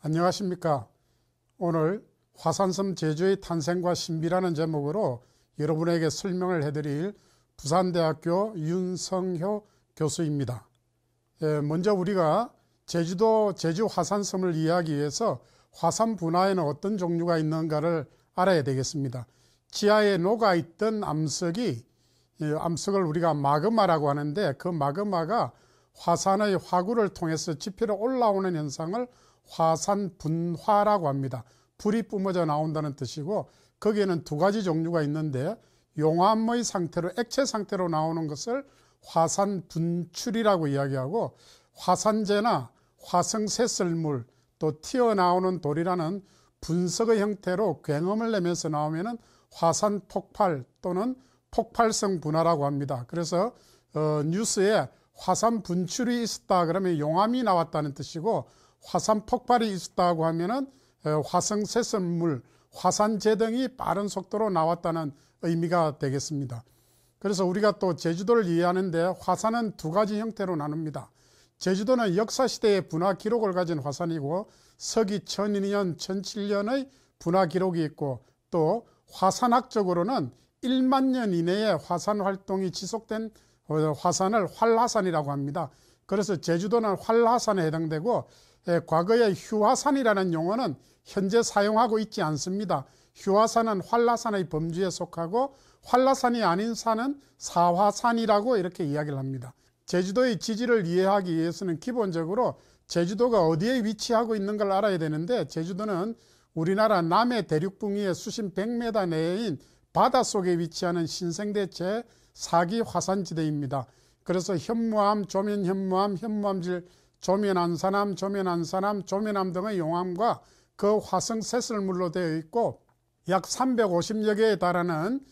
안녕하십니까. 오늘 화산섬 제주의 탄생과 신비라는 제목으로 여러분에게 설명을 해드릴 부산대학교 윤성효 교수입니다. 먼저 우리가 제주 화산섬을 이해하기 위해서 화산 분화에는 어떤 종류가 있는가를 알아야 되겠습니다. 지하에 녹아있던 암석을 우리가 마그마라고 하는데, 그 마그마가 화산의 화구를 통해서 지표로 올라오는 현상을 화산 분화라고 합니다. 불이 뿜어져 나온다는 뜻이고, 거기에는 두 가지 종류가 있는데, 용암의 상태로, 액체 상태로 나오는 것을 화산 분출이라고 이야기하고, 화산재나 화성새썰물, 또 튀어나오는 돌이라는 분석의 형태로 굉음을 내면서 나오면은 화산 폭발 또는 폭발성 분화라고 합니다. 그래서 뉴스에 화산 분출이 있었다 그러면 용암이 나왔다는 뜻이고, 화산 폭발이 있었다고 하면은 화성새썰물, 화산재 등이 빠른 속도로 나왔다는 의미가 되겠습니다. 그래서 우리가 또 제주도를 이해하는데 화산은 두 가지 형태로 나눕니다. 제주도는 역사시대의 분화 기록을 가진 화산이고, 서기 1002년, 1007년의 분화 기록이 있고, 또 화산학적으로는 1만 년 이내에 화산 활동이 지속된 화산을 활화산이라고 합니다. 그래서 제주도는 활화산에 해당되고, 과거에 휴화산이라는 용어는 현재 사용하고 있지 않습니다. 휴화산은 활화산의 범주에 속하고, 활화산이 아닌 산은 사화산이라고 이렇게 이야기를 합니다. 제주도의 지지를 이해하기 위해서는 기본적으로 제주도가 어디에 위치하고 있는 걸 알아야 되는데, 제주도는 우리나라 남해 대륙붕위의 수심 100m 내인 바닷속에 위치하는 신생대 제4기 화산지대입니다. 그래서 현무암, 조면현무암, 현무암질, 조면안산암, 조면안산암, 조면암 등의 용암과 그 화성새썰물로 되어 있고, 약 350여 개에 달하는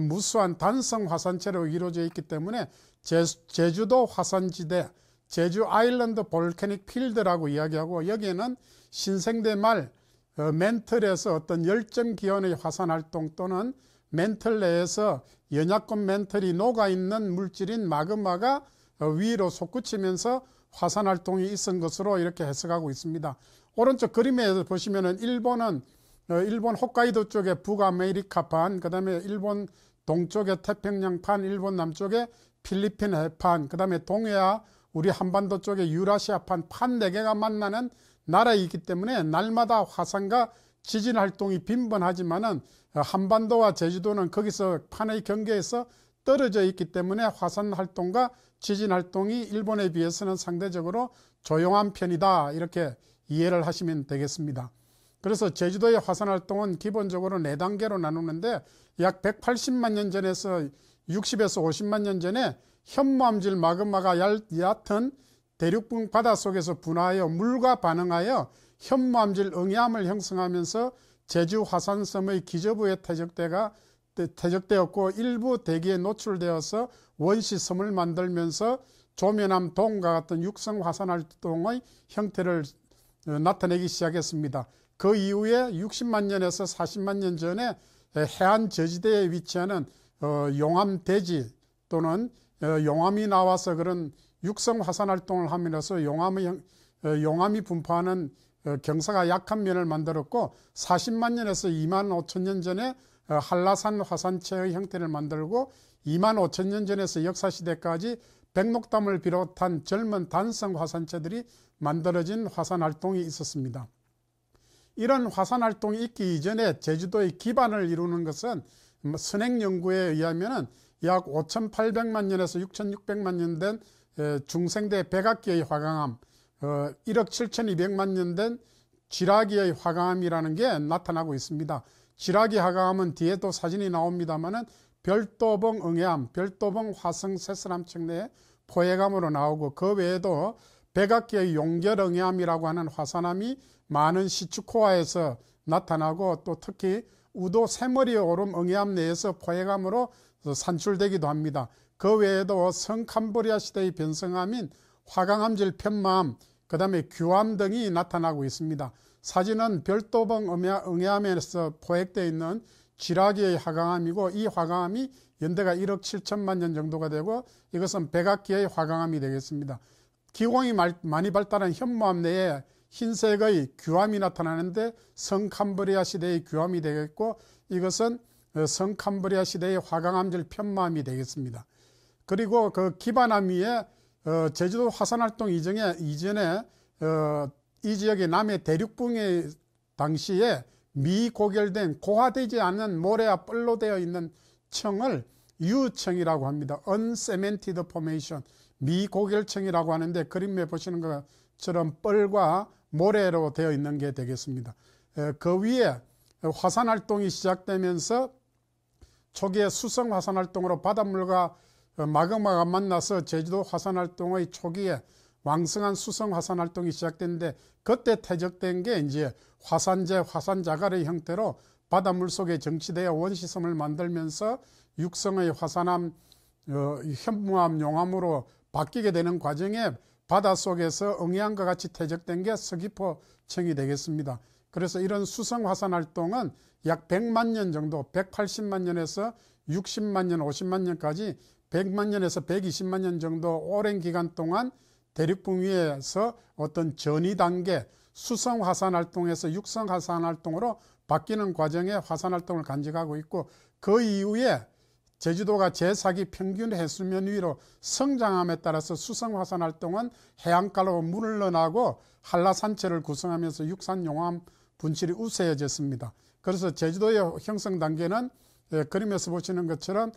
무수한 단성 화산체로 이루어져 있기 때문에 제주도 화산지대, 제주 아일랜드 볼케닉 필드라고 이야기하고, 여기에는 신생대 말 멘틀에서 어떤 열정 기원의 화산 활동 또는 멘틀 내에서 연약권 멘틀이 녹아있는 물질인 마그마가 위로 솟구치면서 화산 활동이 있은 것으로 이렇게 해석하고 있습니다. 오른쪽 그림에 보시면은 일본 홋카이도 쪽에 북아메리카판, 그 다음에 일본 동쪽에 태평양판, 일본 남쪽에 필리핀 해판, 그 다음에 동해아 우리 한반도 쪽에 유라시아판, 판 4개가 만나는 나라이기 때문에 날마다 화산과 지진 활동이 빈번하지만은 한반도와 제주도는 거기서 판의 경계에서 떨어져 있기 때문에 화산 활동과 지진 활동이 일본에 비해서는 상대적으로 조용한 편이다, 이렇게 이해를 하시면 되겠습니다. 그래서 제주도의 화산 활동은 기본적으로 4단계로 나누는데, 약 180만 년 전에서 60에서 50만 년 전에 현무암질 마그마가 얕은 대륙붕 바닷속에서 분화하여 물과 반응하여 현무암질 응해암을 형성하면서 제주 화산섬의 기저부에 퇴적되었고, 일부 대기에 노출되어서 원시섬을 만들면서 조면암 동과 같은 육성 화산 활동의 형태를 나타내기 시작했습니다. 그 이후에 60만 년에서 40만 년 전에 해안 저지대에 위치하는 용암대지 또는 용암이 나와서 그런 육성 화산 활동을 함으로써 용암이 분포하는 경사가 약한 면을 만들었고, 40만 년에서 2만 5천 년 전에 한라산 화산체의 형태를 만들고, 2만 5천 년 전에서 역사시대까지 백록담을 비롯한 젊은 단성 화산체들이 만들어진 화산 활동이 있었습니다. 이런 화산 활동이 있기 이전에 제주도의 기반을 이루는 것은 선행 연구에 의하면 약 5,800만 년에서 6,600만 년 된 중생대 백악기의 화강암, 1억 7,200만 년 된 쥐라기의 화강암이라는 게 나타나고 있습니다. 쥐라기 화강암은 뒤에도 사진이 나옵니다만은 별도봉 응해암, 별도봉 화성새썰암층 내에 포획암으로 나오고, 그 외에도 백악기의 용결 응해암이라고 하는 화산암이 많은 시추코아에서 나타나고, 또 특히 우도 새머리 오름 응해암 내에서 포획암으로 산출되기도 합니다. 그 외에도 성캄보리아 시대의 변성암인 화강암질 편마암, 그 다음에 규암 등이 나타나고 있습니다. 사진은 별도봉 응해암에서 포획되어 있는 쥐라기의 화강암이고, 이 화강암이 연대가 1억 7천만 년 정도가 되고, 이것은 백악기의 화강암이 되겠습니다. 기공이 많이 발달한 현무암 내에 흰색의 규암이 나타나는데 성캄브리아 시대의 규암이 되겠고, 이것은 성캄브리아 시대의 화강암질 편마암이 되겠습니다. 그리고 그 기반암 위에 제주도 화산활동 이전에 이 지역의 남해 대륙붕의 당시에 미고결된 고화되지 않은 모래와 뻘로 되어 있는 청을 유청이라고 합니다. Uncemented Formation, 미고결청이라고 하는데, 그림에 보시는 것처럼 뻘과 모래로 되어 있는 게 되겠습니다. 그 위에 화산활동이 시작되면서 초기에 수성 화산활동으로 바닷물과 마그마가 만나서 제주도 화산활동의 초기에 왕성한 수성 화산활동이 시작됐는데, 그때 퇴적된 게 이제 화산재, 화산자갈의 형태로 바닷물 속에 정치되어 원시섬을 만들면서 육성의 화산암, 현무암, 용암으로 바뀌게 되는 과정에 바닷속에서 응애암과 같이 퇴적된 게 서귀포청이 되겠습니다. 그래서 이런 수성 화산 활동은 약 100만 년 정도, 180만 년에서 60만 년, 50만 년까지 100만 년에서 120만 년 정도 오랜 기간 동안 대륙붕 위에서 어떤 전이 단계, 수성 화산 활동에서 육성 화산 활동으로 바뀌는 과정에 화산 활동을 간직하고 있고, 그 이후에 제주도가 제4기 평균 해수면 위로 성장함에 따라서 수성 화산 활동은 해안가로 물러나고 한라산체를 구성하면서 육산 용암 분출이 우세해졌습니다. 그래서 제주도의 형성 단계는 그림에서 보시는 것처럼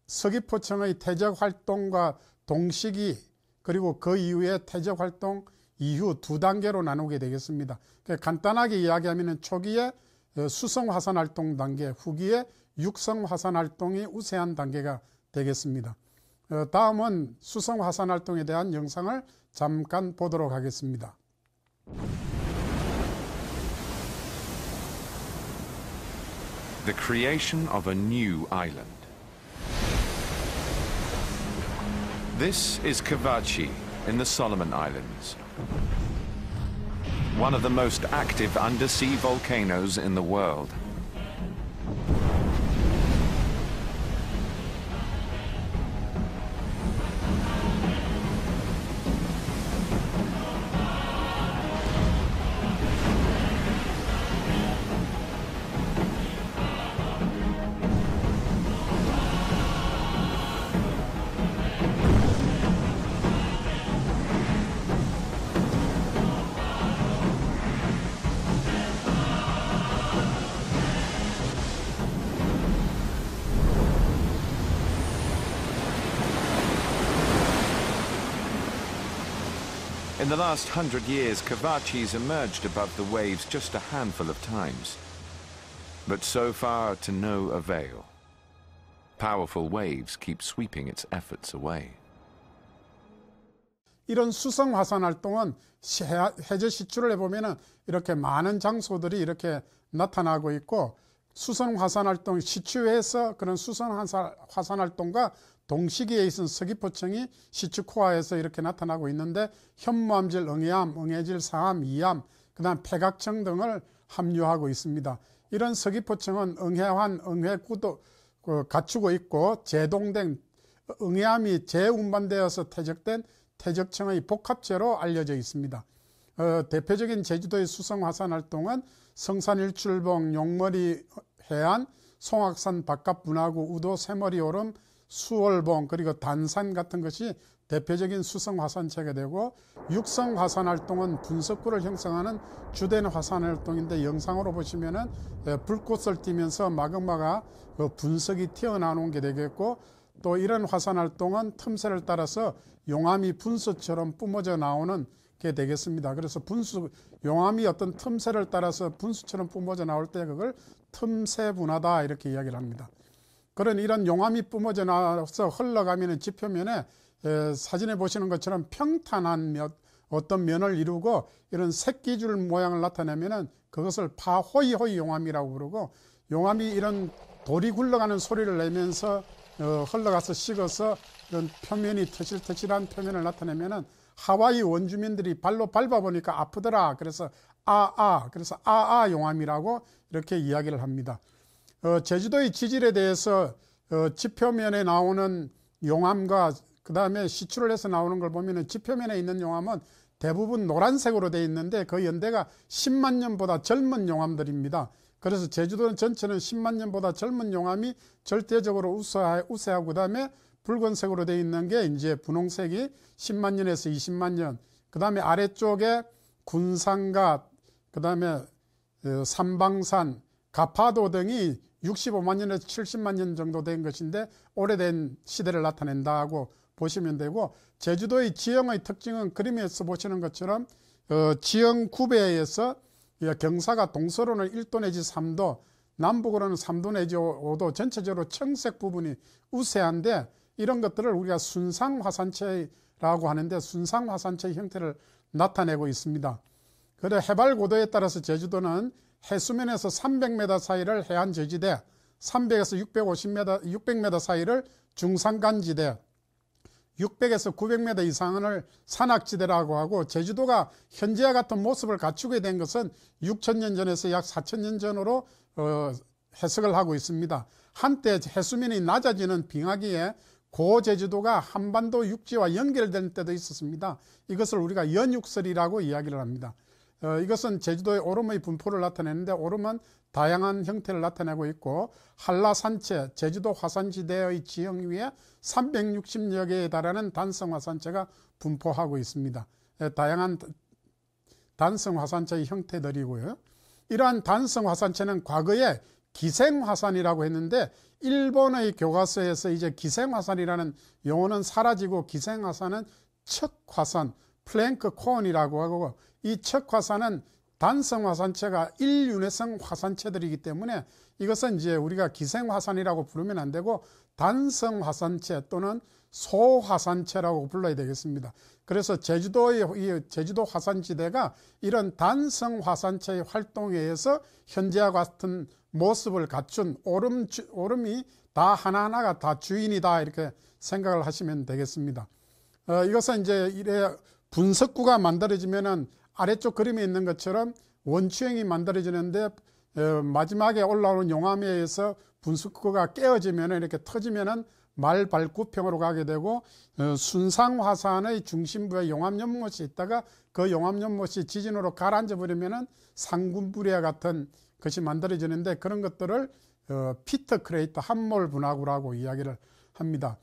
서귀포청의 퇴적 활동과 동시기, 그리고 그 이후에 퇴적 활동 이후 두 단계로 나누게 되겠습니다. 간단하게 이야기하면 초기에 수성 화산 활동 단계, 후기에 육성 화산 활동이 우세한 단계가 되겠습니다. 다음은 수성 화산 활동에 대한 영상을 잠깐 보도록 하겠습니다. The creation of a new island. This is Kavachi in the Solomon Islands, one of the most active undersea volcanoes in the world. In the last 100 years, Kavachi's emerged above the waves just a handful of times, but so far to no avail. Powerful waves keep sweeping its efforts away. 이런 수성 화산 활동은 해저 시추를 해보면은 이렇게 많은 장소들이 이렇게 나타나고 있고, 수성 화산 활동 시추에서 그런 수성 화산 활동과 동시기에 있은 서귀포청이 시추 코어에서 이렇게 나타나고 있는데, 현무암질, 응애암, 응애질, 상암, 이암, 그 다음 폐각청 등을 함유하고 있습니다. 이런 서귀포청은 응애환, 응애구도 갖추고 있고, 제동된 응애암이 재운반되어서 퇴적된 퇴적청의 복합체로 알려져 있습니다. 대표적인 제주도의 수성 화산 활동은 성산일출봉, 용머리 해안, 송악산 바깥 분화구, 우도 새머리 오름, 수월봉, 그리고 단산 같은 것이 대표적인 수성 화산체가 되고, 육성 화산 활동은 분석구를 형성하는 주된 화산 활동인데, 영상으로 보시면은 불꽃을 띠면서 마그마가 분석이 튀어나오는 게 되겠고, 또 이런 화산 활동은 틈새를 따라서 용암이 분수처럼 뿜어져 나오는 게 되겠습니다. 그래서 용암이 어떤 틈새를 따라서 분수처럼 뿜어져 나올 때 그걸 틈새 분화다 이렇게 이야기를 합니다. 그런 이런 용암이 뿜어져 나와서 흘러가면 지표면에 사진에 보시는 것처럼 평탄한 어떤 면을 이루고 이런 새끼줄 모양을 나타내면은 그것을 파호이호이 용암이라고 부르고, 용암이 이런 돌이 굴러가는 소리를 내면서 흘러가서 식어서 이런 표면이 터실터실한 표면을 나타내면은 하와이 원주민들이 발로 밟아보니까 아프더라. 그래서 그래서 용암이라고 이렇게 이야기를 합니다. 제주도의 지질에 대해서 지표면에 나오는 용암과 그 다음에 시추를 해서 나오는 걸 보면은 지표면에 있는 용암은 대부분 노란색으로 되어 있는데 그 연대가 10만 년보다 젊은 용암들입니다. 그래서 제주도 전체는 10만 년보다 젊은 용암이 절대적으로 우세하고 그다음에 붉은색으로 되어 있는 게 이제 분홍색이 10만 년에서 20만 년, 그다음에 아래쪽에 군산과 그다음에 삼방산, 가파도 등이 65만 년에서 70만 년 정도 된 것인데 오래된 시대를 나타낸다고 보시면 되고, 제주도의 지형의 특징은 그림에서 보시는 것처럼 지형 구배에서 경사가 동서로는 1도 내지 3도, 남북으로는 3도 내지 5도, 전체적으로 청색 부분이 우세한데 이런 것들을 우리가 순상화산체라고 하는데 순상화산체의 형태를 나타내고 있습니다. 그래 해발 고도에 따라서 제주도는 해수면에서 300m 사이를 해안저지대, 300에서 600m 사이를 중산간지대, 600에서 900m 이상을 산악지대라고 하고, 제주도가 현재와 같은 모습을 갖추게 된 것은 6,000년 전에서 약 4,000년 전으로 해석을 하고 있습니다. 한때 해수면이 낮아지는 빙하기에 고제주도가 한반도 육지와 연결된 때도 있었습니다. 이것을 우리가 연육설이라고 이야기를 합니다. 이것은 제주도의 오름의 분포를 나타내는데, 오름은 다양한 형태를 나타내고 있고, 한라산체, 제주도 화산지대의 지형 위에 360여 개에 달하는 단성화산체가 분포하고 있습니다. 다양한 단성화산체의 형태들이고요. 이러한 단성화산체는 과거에 기생화산이라고 했는데, 일본의 교과서에서 이제 기생화산이라는 용어는 사라지고 기생화산은 척화산, 플랭크 콘이라고 하고, 이 척화산은 단성화산체가 1윤회성 화산체들이기 때문에 이것은 이제 우리가 기생화산이라고 부르면 안 되고 단성화산체 또는 소화산체라고 불러야 되겠습니다. 그래서 제주도의 제주도 화산지대가 이런 단성화산체의 활동에 의해서 현재와 같은 모습을 갖춘 오름이 다 하나하나가 다 주인이다, 이렇게 생각을 하시면 되겠습니다. 이것은 이제 이래 분석구가 만들어지면은 아래쪽 그림에 있는 것처럼 원추형이 만들어지는데, 마지막에 올라오는 용암에 의해서 분석구가 깨어지면 이렇게 터지면은 말발굽형으로 가게 되고, 순상화산의 중심부에 용암연못이 있다가 그 용암연못이 지진으로 가라앉아 버리면은 상군부리와 같은 것이 만들어지는데, 그런 것들을 피트 크레이터 함몰 분화구라고 이야기를 합니다.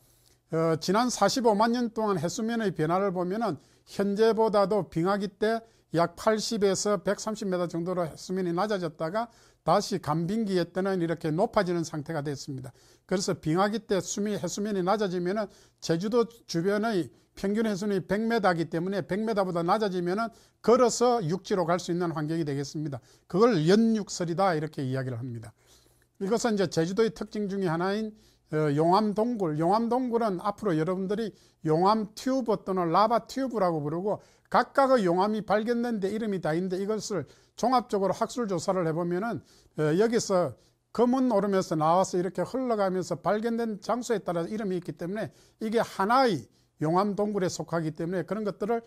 지난 45만 년 동안 해수면의 변화를 보면은 현재보다도 빙하기 때 약 80에서 130m 정도로 해수면이 낮아졌다가 다시 간빙기에 때는 이렇게 높아지는 상태가 됐습니다. 그래서 빙하기 때 해수면이 낮아지면은 제주도 주변의 평균 해수면이 100m이기 때문에 100m보다 낮아지면은 걸어서 육지로 갈 수 있는 환경이 되겠습니다. 그걸 연육설이다, 이렇게 이야기를 합니다. 이것은 이제 제주도의 특징 중에 하나인 용암동굴. 용암동굴은 앞으로 여러분들이 용암 튜브 또는 라바 튜브라고 부르고, 각각의 용암이 발견된 데 이름이 다 있는데, 이것을 종합적으로 학술 조사를 해보면은 여기서 검은 오름에서 나와서 이렇게 흘러가면서 발견된 장소에 따라서 이름이 있기 때문에 이게 하나의 용암동굴에 속하기 때문에 그런 것들을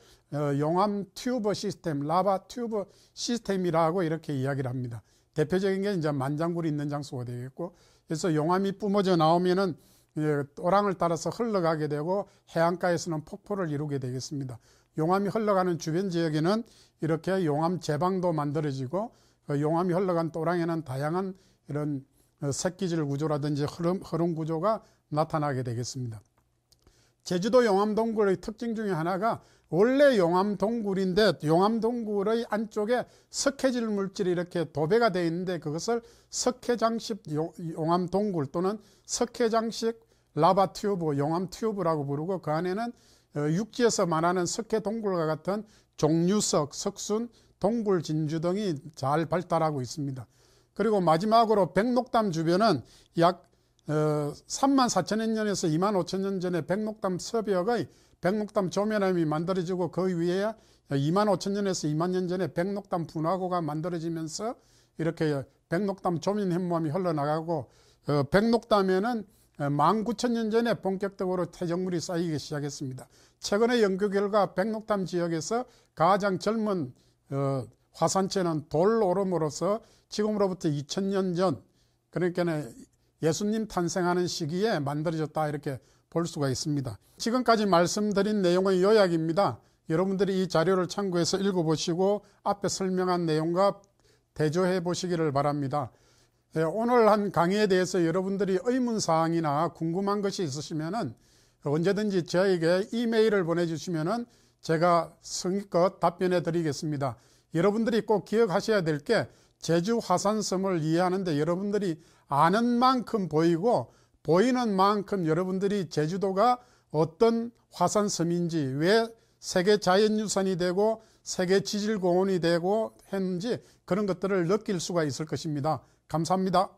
용암 튜브 시스템, 라바 튜브 시스템이라고 이렇게 이야기를 합니다. 대표적인 게 이제 만장굴이 있는 장소가 되겠고, 그래서 용암이 뿜어져 나오면은 또랑을 따라서 흘러가게 되고 해안가에서는 폭포를 이루게 되겠습니다. 용암이 흘러가는 주변 지역에는 이렇게 용암 제방도 만들어지고, 용암이 흘러간 또랑에는 다양한 이런 새끼질 구조라든지 흐름 구조가 나타나게 되겠습니다. 제주도 용암동굴의 특징 중에 하나가 원래 용암동굴인데 용암동굴의 안쪽에 석회질 물질이 이렇게 도배가 되어 있는데, 그것을 석회장식 용암동굴 또는 석회장식 라바 튜브, 용암 튜브라고 부르고, 그 안에는 육지에서 말하는 석회동굴과 같은 종류석, 석순, 동굴 진주 등이 잘 발달하고 있습니다. 그리고 마지막으로 백록담 주변은 약 34,000년에서 25,000년 전에 백록담 서벽의 백록담 조면암이 만들어지고, 그 위에 25,000년에서 2만 년 전에 백록담 분화구가 만들어지면서 이렇게 백록담 조면 현무암이 흘러나가고, 백록담에는 19,000년 전에 본격적으로 퇴적물이 쌓이기 시작했습니다. 최근의 연구 결과 백록담 지역에서 가장 젊은 화산체는 돌오름으로서 지금으로부터 2000년 전, 그러니까 예수님 탄생하는 시기에 만들어졌다, 이렇게 볼 수가 있습니다. 지금까지 말씀드린 내용의 요약입니다. 여러분들이 이 자료를 참고해서 읽어보시고 앞에 설명한 내용과 대조해 보시기를 바랍니다. 오늘 한 강의에 대해서 여러분들이 의문사항이나 궁금한 것이 있으시면 언제든지 저에게 이메일을 보내주시면 제가 성의껏 답변해 드리겠습니다. 여러분들이 꼭 기억하셔야 될 게 제주 화산섬을 이해하는데 여러분들이 아는 만큼 보이고 보이는 만큼 여러분들이 제주도가 어떤 화산섬인지, 왜 세계 자연유산이 되고 세계 지질공원이 되고 했는지 그런 것들을 느낄 수가 있을 것입니다. 감사합니다.